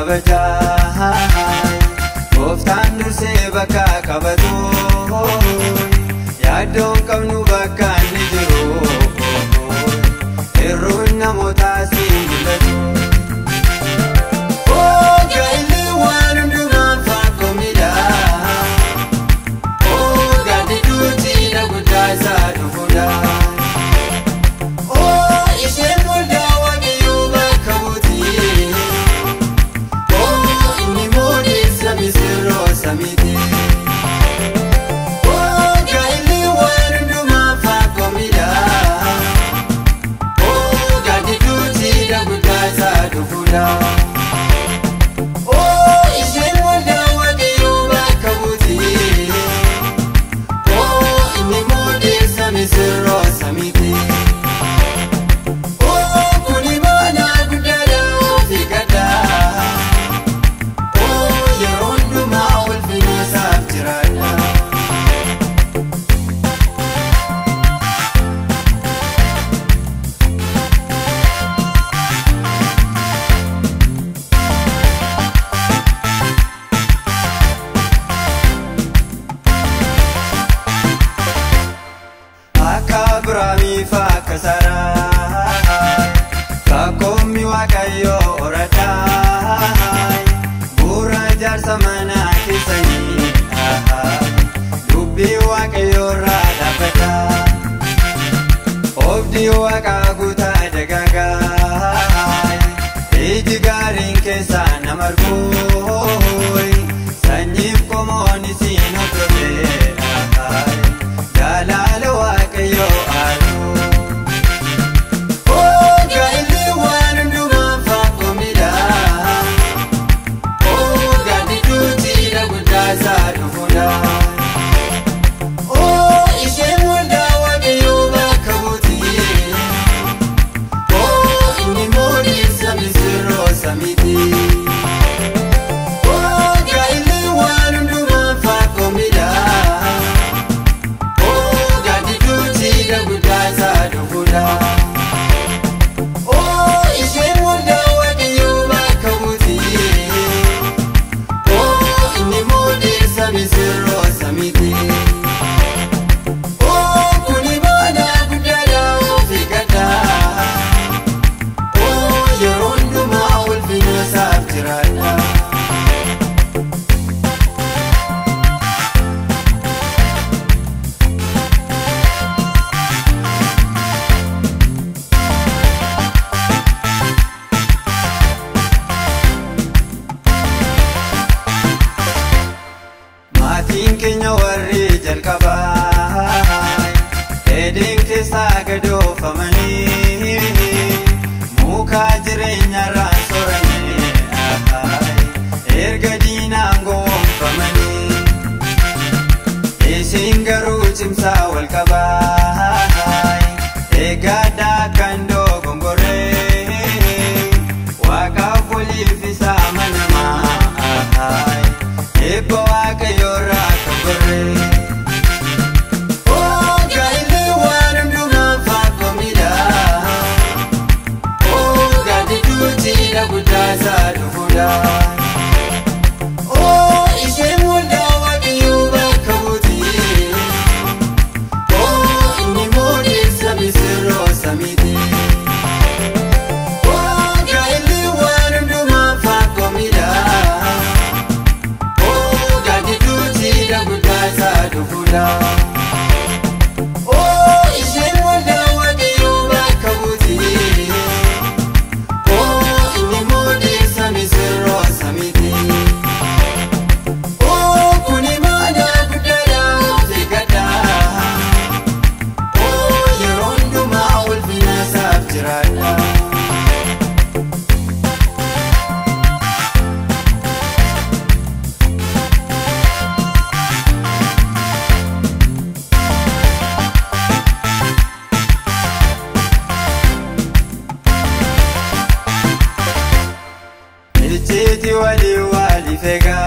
kabajaa Gooftaan dursee bakka qabatu Yaaddoon qabnu bakka inni jiru Hirruun namootaa si mul'atu Gaa'illi waan hundumaan fakkoo miidhaa Gaaddi duutii guddaa isaa dhufuudha isheen waldaa waaqayyoo bakka buutii inni moodii samisirroo samiiti gaa'illi waan hundumaan fakkoo miidhaa gaaddi duutii guddaa isaa dhufuudha isheen waldaa waaqayyoo bakka buutii inni moodii samisirroo samiiti Abrahami fakka Sarai Fakkoommi waaqayyoo oraadhaa Bu'uura ijaarsa manaa keessanii Dubbii waaqayyoo irraa dhaabbata Oobdii waaqaa guutaa dagaagaa Iji gaariin keessaa nama arguu Sanyiif qomoon isiin hordofee Jaalala waaqayyoo aaluu gaa'illi waan hundumaan fakkoo miidhaa gaaddi duutii guddaa isaa dhufuudha isheen waldaa waaqayyoo bakka buutii inni moodii samisirroo samiiti gaa'illi waan hundumaan fakkoo miidhaa guddaa isaa dhufuudha isheen waldaa waaqayyoo bakka buutii inni moodii samisirroo samiiti kuni mana guddaadha ofii gaddaa yeroo hundumaa ulfina isaaf jiraadha Maatiin keenya warri jalqabaa Edeen keessaa gadoofamanii Muka jireenyarraan sooranii Erga diinaan gowwoomfamanii Isin garuu cimsaa wal qabaa Eeggadhaa kan dogongoree Waaqaaf waliif isaa amanamaa Eebba waaqayyoo irraa kan gorree gaa'illi waan hundumaan fakkoo miidhaa gaaddi duutii guddaa isaa dhufuudha isheen waldaa waaqayyoo bakka buutii inni moodii samisirroo samiiti gaa'illi waan hundumaan fakkoo miidhaa guddaa isaa dhufuudha isheen waldaa waaqayyoo bakka buutii inni moodii samisirroo samiiti kuni mana guddaadha ofii gaddaa yeroo hundumaa ulfina isaaf jiraadha Ijjiiti walii walii feegaa